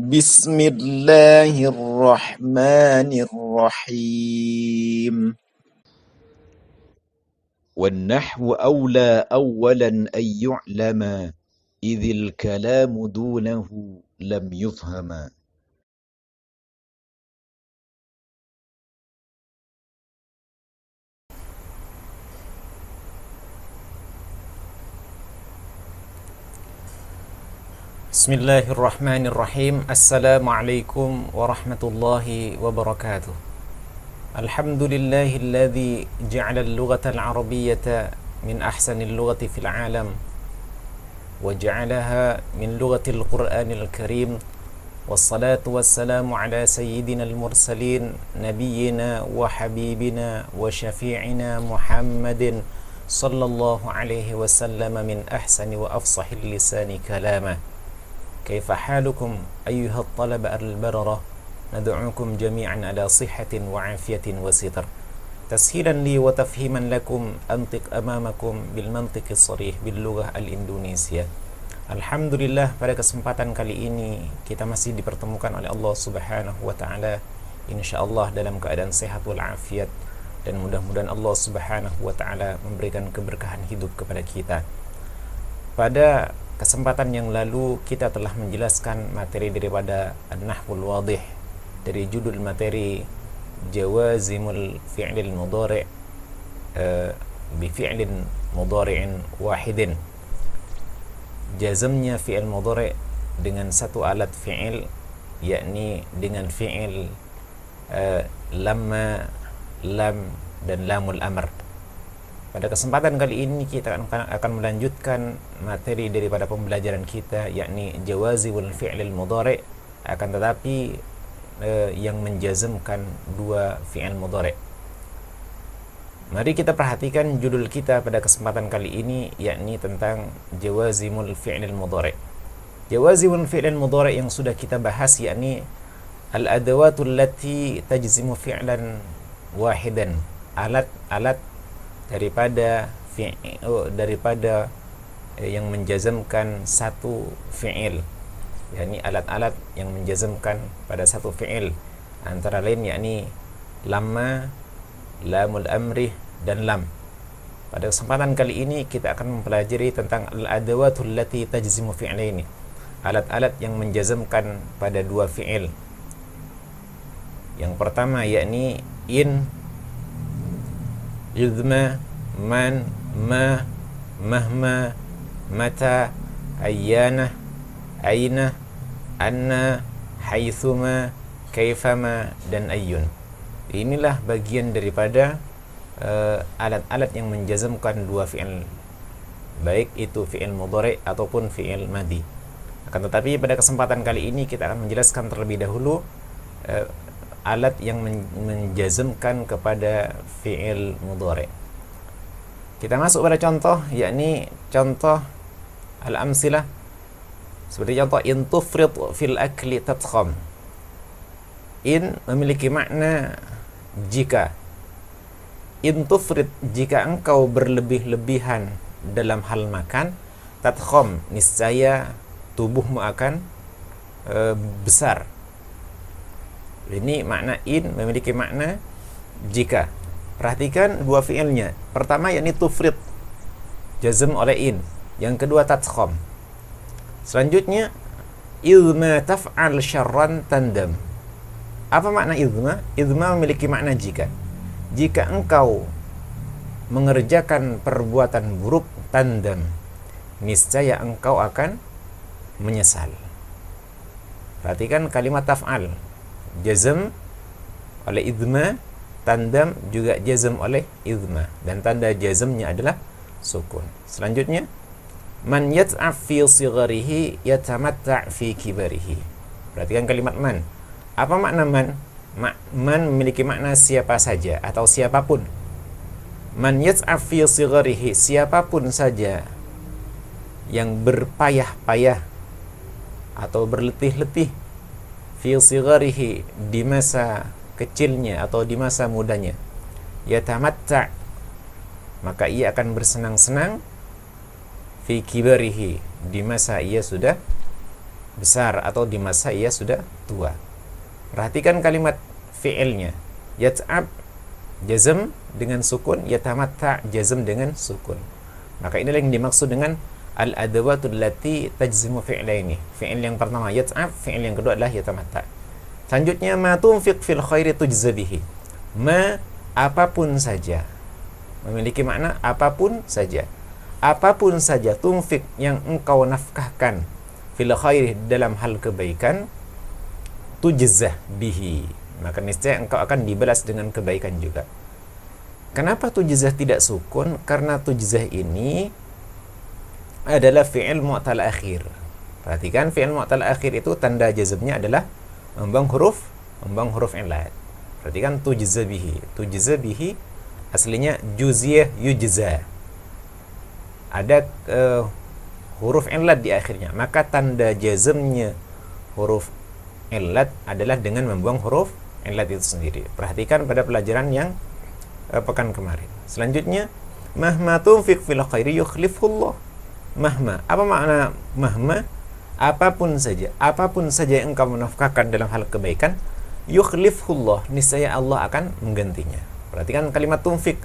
Bismillahirrahmanirrahim. والنحو أولى أولا أن يعلم إذ الكلام دونه لم يفهم. Bismillahirrahmanirrahim. Assalamualaikum warahmatullahi wabarakatuh. Alhamdulillahilladzi ja'ala al-lughata al-arabiyyata min ahsanil lughati fil alam wa ja'alaha min lughatil qur'anil karim. Wassalatu wassalamu ala sayyidina al-mursalin nabiyyina wa habibina wa syafi'ina Muhammadin sallallahu alaihi wasallam min ahsani wa afsahil lisani kalama. Kaifa halukum ayyuhat talaba al-barara nad'ukum jami'an ala sihhatin wa afiyatin wa sitr tashilan li wa tafhiman lakum antiq amamakum bil mantiqis sharih bil lughah al-Indonesia. Alhamdulillah, pada kesempatan kali ini kita masih dipertemukan oleh Allah Subhanahu wa taala insyaallah dalam keadaan sehat wal afiat, dan mudah-mudahan Allah Subhanahu wa taala memberikan keberkahan hidup kepada kita. Pada kesempatan yang lalu kita telah menjelaskan materi daripada An-Nahwul Wadih dari judul materi Jawazimul Fi'lil Mudhari' bi fi'lin mudhari'in wahidin. Jazamnya fi'il mudhari' dengan satu alat fi'il, yakni dengan fi'il lamma, lam, dan lamul amr. Pada kesempatan kali ini kita akan melanjutkan materi daripada pembelajaran kita, yakni jawazimul fi'lil mudhari', akan tetapi yang menjazmkan dua fi'il mudhari'. Mari kita perhatikan judul kita pada kesempatan kali ini, yakni tentang jawazimul fi'lil mudhari'. Jawazimul fi'lil mudhari' yang sudah kita bahas, yakni al-adawatul lati tajzimu fi'lan wahidan, alat-alat daripada yang menjazmkan satu fi'il, yakni alat-alat yang menjazmkan pada satu fi'il, antara lain yakni lamma, lamul amri, dan lam. Pada kesempatan kali ini kita akan mempelajari tentang al-adawatul lati tajzimu fi'laini, alat-alat yang menjazmkan pada dua fi'il. Yang pertama yakni in, idma, man, ma, mahma, mata, ayyana, aina, anna, haitsuma, kaifama, dan ayyun. Inilah bagian daripada alat-alat yang menjazmkan dua fi'il, baik itu fi'il mudhari' ataupun fi'il madhi. Akan tetapi pada kesempatan kali ini kita akan menjelaskan terlebih dahulu alat yang menjazmkan kepada fi'il mudhari'. Kita masuk pada contoh, yakni contoh al-amsilah. Seperti contoh in tufrid fil akli tadkham. In memiliki makna jika. In tufrid, jika engkau berlebih-lebihan dalam hal makan, tadkham, niscaya tubuhmu akan besar. Ini makna in memiliki makna jika. Perhatikan dua fi'ilnya. Pertama yakni tufrid, jazm oleh in. Yang kedua tadkham. Selanjutnya idma taf'al syarran tandam. Apa makna idma? Idma memiliki makna jika. Jika engkau mengerjakan perbuatan buruk, tandam, niscaya engkau akan menyesal. Perhatikan kalimat taf'al, jazm oleh idma, tandam juga jazm oleh idma, dan tanda jazmnya adalah sukun. Selanjutnya man yat'af fi sigharihi yatamatta' fi kibarihi. Perhatikan kalimat man. Apa makna man? Man memiliki makna siapa saja atau siapapun. Man yat'af fi sigharihi, siapapun saja yang berpayah-payah atau berletih-letih, fi sigharihi, di masa kecilnya atau di masa mudanya, yatamatta', maka ia akan bersenang-senang, fi kibarihi, di masa ia sudah besar atau di masa ia sudah tua. Perhatikan kalimat fi'ilnya. Yat'ab jazm dengan sukun, yatamatta jazm dengan sukun. Maka inilah yang dimaksud dengan al-adawatul lati tajzimu fi'laini. Fi'il yang pertama yat'ab, fi'il yang kedua adalah yatamatta. Selanjutnya ma tunfiq fil khairi tujza bihi. Ma apapun saja. Memiliki makna apapun saja. Apapun saja tunfiq yang engkau nafkahkan fil khairi dalam hal kebaikan tujzah bihi, maka niscaya engkau akan dibalas dengan kebaikan juga. Kenapa tujzah tidak sukun? Karena tujzah ini adalah fi'il mu'tal akhir. Perhatikan fi'il mu'tal akhir itu tanda jazmnya adalah membuang huruf illat. Perhatikan tujzah bihi. Tujzah bihi aslinya juziyah yujza. Ada huruf illat di akhirnya, maka tanda jazmnya huruf illat adalah dengan membuang huruf illat itu sendiri. Perhatikan pada pelajaran yang pekan kemarin. Selanjutnya, mahma tunfiq fil khairi yukhlifullah. Mahma, apa makna mahma? Apapun saja yang engkau menafkahkan dalam hal kebaikan, yukhlifullah, niscaya Allah akan menggantinya. Perhatikan kalimat tunfiq.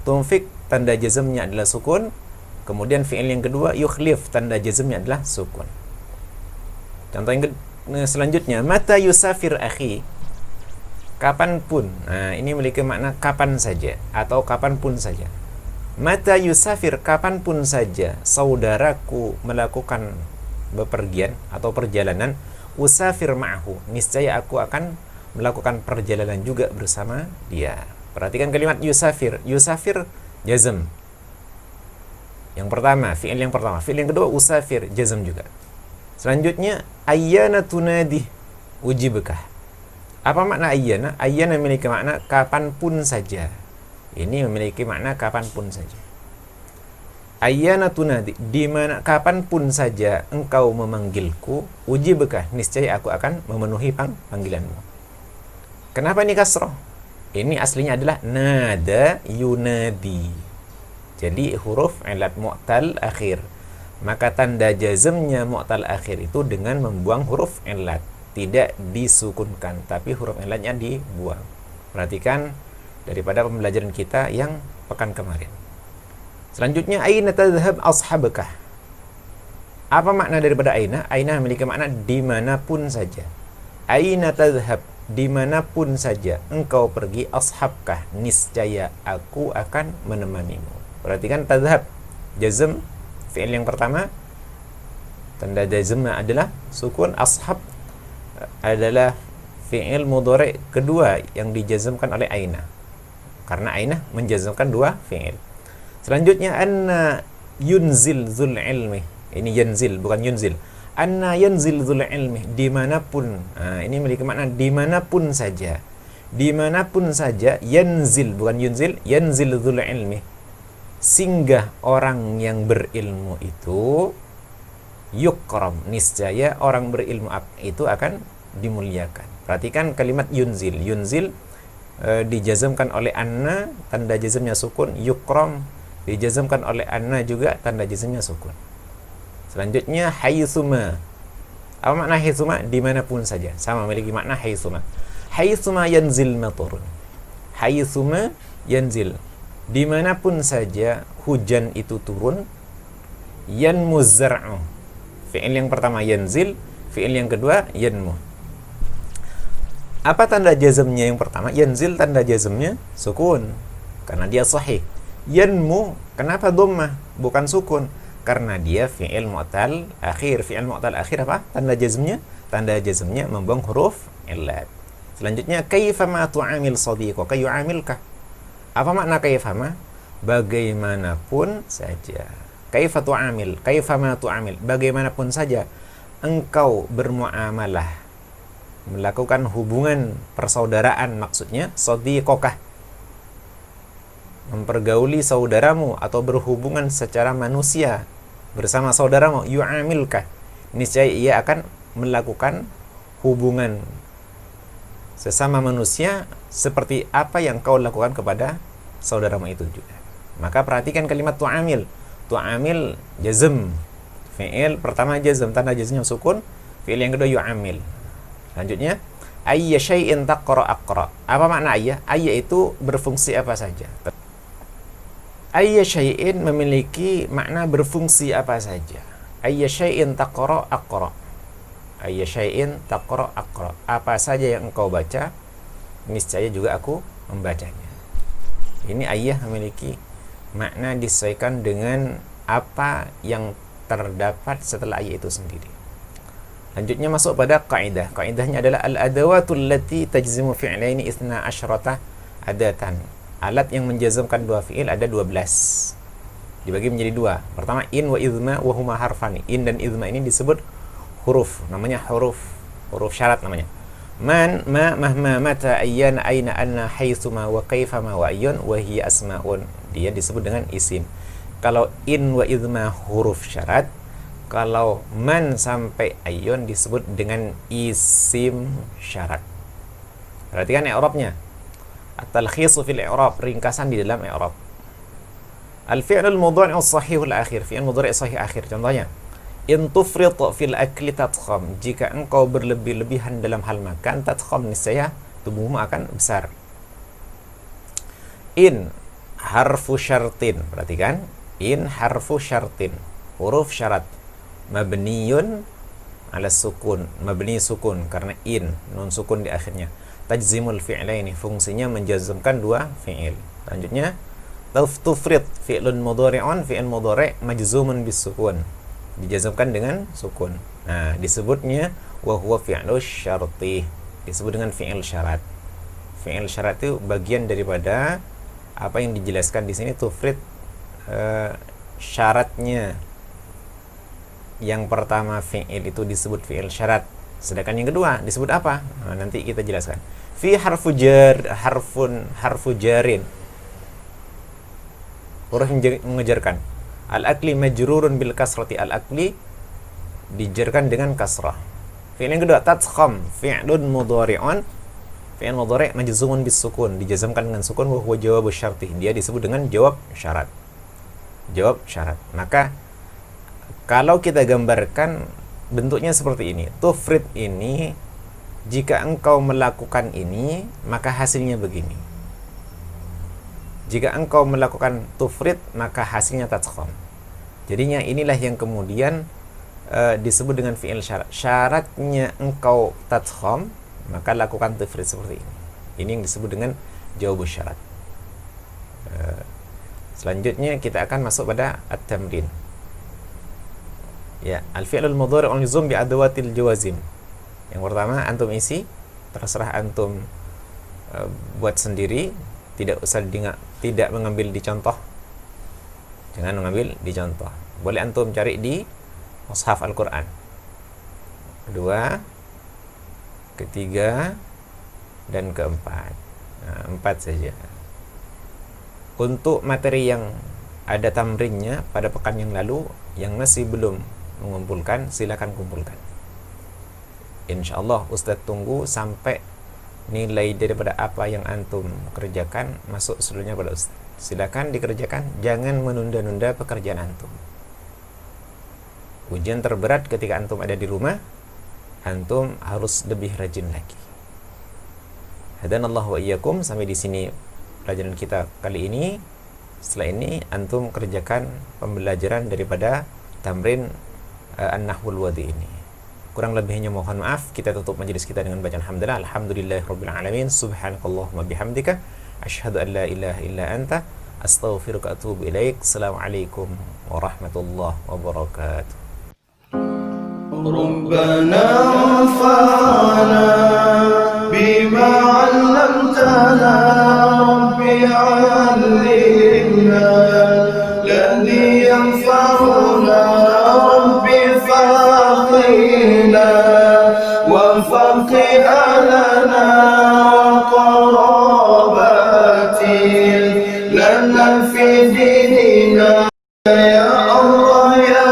Tunfiq tanda jazmnya adalah sukun. Kemudian fi'il yang kedua yukhlif, tanda jazmnya adalah sukun. Contoh yang selanjutnya, mata yusafir akhi, kapanpun. Nah, ini memiliki makna kapan saja atau kapanpun saja. Mata yusafir, kapanpun saja saudaraku melakukan bepergian atau perjalanan, usafir ma'hu, niscaya aku akan melakukan perjalanan juga bersama dia. Perhatikan kalimat yusafir. Yusafir jazm. Yang pertama, fi'il yang pertama. Fi'il yang kedua usafir, jazm juga. Selanjutnya, ayyana tunadi ujibkah. Apa makna ayyana? Ayyana memiliki makna kapanpun saja. Ini memiliki makna kapanpun saja. Ayyana tunadi, di mana kapanpun saja engkau memanggilku, ujibkah, niscaya aku akan memenuhi panggilanmu. Kenapa ini kasroh? Ini aslinya adalah nada yunadi. Jadi huruf illat mu'tal akhir. Maka tanda jazmnya mu'tal akhir itu dengan membuang huruf illat, tidak disukunkan, tapi huruf illatnya dibuang. Perhatikan daripada pembelajaran kita yang pekan kemarin. Selanjutnya, aina tadhhab ashabakah. Apa makna daripada aina? Aina memiliki makna dimanapun saja. Aina tadhhab, dimanapun saja engkau pergi, ashabkah, niscaya aku akan menemanimu. Perhatikan tadhhab jazm fi'il yang pertama, tanda jazmnya adalah sukun. Ashab adalah fi'il mudhari' kedua yang dijazmkan oleh aina, karena aina menjazmkan dua fi'il. Selanjutnya, anna yunzil dzul ilmi. Ini yanzil bukan yunzil. Anna yanzil dzul ilmi, dimanapun. Nah, ini memiliki makna dimanapun saja. Dimanapun saja, yanzil bukan yunzil, yanzil dzul ilmi, singgah orang yang berilmu itu, yukram, niscaya orang berilmu itu akan dimuliakan. Perhatikan kalimat yunzil. Yunzil dijazmkan oleh anna, tanda jazmnya sukun. Yukram dijazmkan oleh anna juga, tanda jazmnya sukun. Selanjutnya, haitsuma. Apa makna haitsuma? Dimanapun saja. Sama memiliki makna haitsuma. Haitsuma yanzil maturun. Haitsuma yanzil, dimanapun saja hujan itu turun. Yanmu zar'u, fi'il yang pertama yanzil, fi'il yang kedua yanmu. Apa tanda jazmnya yang pertama? Yanzil tanda jazmnya sukun, karena dia sahih. Yanmu, kenapa dhammah bukan sukun? Karena dia fi'il mu'tal akhir. Fi'il mu'tal akhir apa? Tanda jazmnya? Tanda jazmnya membuang huruf illat. Selanjutnya, kaifama tu'amil sadiqaka yu'amilka. Apa makna kaifama? Bagaimanapun saja. Kaifa tu'amil, kaifama tu'amil, bagaimanapun saja engkau bermuamalah, melakukan hubungan persaudaraan, maksudnya sadiqokah, mempergauli saudaramu atau berhubungan secara manusia bersama saudaramu, yu'amilkah, niscaya ia akan melakukan hubungan sesama manusia seperti apa yang kau lakukan kepada saudaramu itu juga. Maka perhatikan kalimat tu'amil. Tu'amil jazm, fi'il pertama jazm, tanda jazmnya sukun. Fi'il yang kedua yu'amil. Selanjutnya, ayya syai'in taqra aqra. Apa makna ayya? Ayya itu berfungsi apa saja. Ayya syai'in memiliki makna berfungsi apa saja. Ayya syai'in taqra aqra. Ayya syai'in taqra aqra. Apa saja yang engkau baca, niscaya juga aku membacanya. Ini ayah memiliki makna disesuaikan dengan apa yang terdapat setelah ayat itu sendiri. Lanjutnya masuk pada kaidah. Kaidahnya adalah al-adawatul lati tajzimu fi'laini itsna asyrata adatan. Alat yang menjazmkan dua fi'il ada 12. Dibagi menjadi dua. Pertama in wa idma wa huma harfani. In dan idma ini disebut huruf, namanya huruf syarat namanya. Man, ma, mahma, mata, ayyana, aina, anna, haitsuma wa kaifama wa ayyun wa hiya asmaun. Dia disebut dengan isim. Kalau in wa idma huruf syarat, kalau man sampai ayyun disebut dengan isim syarat. Perhatikan i'rabnya. At-talkhisu fil i'rab, ringkasan di dalam i'rab. Al-fi'lul mudhari'u shahihul akhir, fi'il mudhari' sahih akhir. Contohnya, in tufrit fil akli tatkham. Jika engkau berlebih-lebihan dalam hal makan, tatkham, niscaya tubuhmu akan besar. In harfu syartin. Perhatikan, in harfu syartin, huruf syarat, mabniyun ala sukun, mabni sukun karena in, nun sukun di akhirnya. Tajzimul fi'laini, fungsinya menjazmkan dua fi'il. Selanjutnya, tufrit fi'lun mudhari'un, fi'il mudhari' majzumun bis sukun, dijazmkan dengan sukun. Nah, disebutnya wa huwa fi'lu syarti, disebut dengan fi'il syarat. Fi'il syarat itu bagian daripada apa yang dijelaskan di sini. Tufrit syaratnya. Yang pertama fi'il itu disebut fi'il syarat, sedangkan yang kedua disebut apa? Nah, nanti kita jelaskan. Fi harfu jarin, huruf mengejarkan. Al-akli majrurun bil kasrati, al-akli dijarkan dengan kasrah. Fi'il yang kedua tatkham, fi'lun mudhari'un, fi'il mudhari' majzumun bis sukun, dijazmkan dengan sukun, wa huwa jawab syarti, dia disebut dengan jawab syarat. Jawab syarat. Maka kalau kita gambarkan bentuknya seperti ini. Tufrid ini, jika engkau melakukan ini, maka hasilnya begini. Jika engkau melakukan tufrid, maka hasilnya tatkham. Jadinya inilah yang kemudian disebut dengan fi'il syarat. Syaratnya engkau tatkham, maka lakukan tufrid seperti ini. Ini yang disebut dengan jawab syarat. Selanjutnya kita akan masuk pada at-tamrin. Ya, al-fi'lul mudhari'ul majzum bi adawatil jawazim. Yang pertama antum isi, terserah antum buat sendiri, tidak usah tidak mengambil di contoh. Jangan mengambil di contoh. Boleh antum cari di mushaf Al-Qur'an. Kedua, ketiga, dan keempat. Nah, 4 saja. Untuk materi yang ada tamrinnya pada pekan yang lalu, yang masih belum mengumpulkan, silakan kumpulkan. InsyaAllah Ustadz tunggu sampai nilai daripada apa yang antum kerjakan masuk seluruhnya pada Ustadz. Silakan dikerjakan, jangan menunda-nunda pekerjaan antum. Ujian terberat ketika antum ada di rumah, antum harus lebih rajin lagi. Hadanallahu wa iyyakum. Sampai di sini pelajaran kita kali ini. Setelah ini antum kerjakan pembelajaran daripada tamrin an-nahwul wadi ini. Kurang lebihnya mohon maaf. Kita tutup majelis kita dengan bacaan hamdalah. Alhamdulillahirabbil alamin. Subhanakallahumma bihamdika asyhadu an la ilaha illa anta astaghfiruka wa atubu ilaik. Assalamualaikum warahmatullahi wabarakatuh. ربنا انفعنا بما علمتنا ربي علمنا الذي ينفعنا ربي فقهنا وفقه لنا وقراباتي لنا في ديننا يا الله يا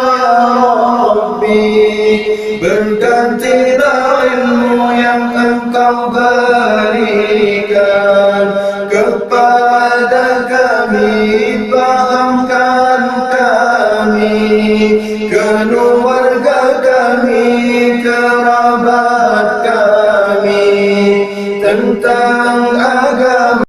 ربي. Bergantilah ilmu yang engkau berikan kepada kami, pahamkan kami, keluarga kami, tentang agama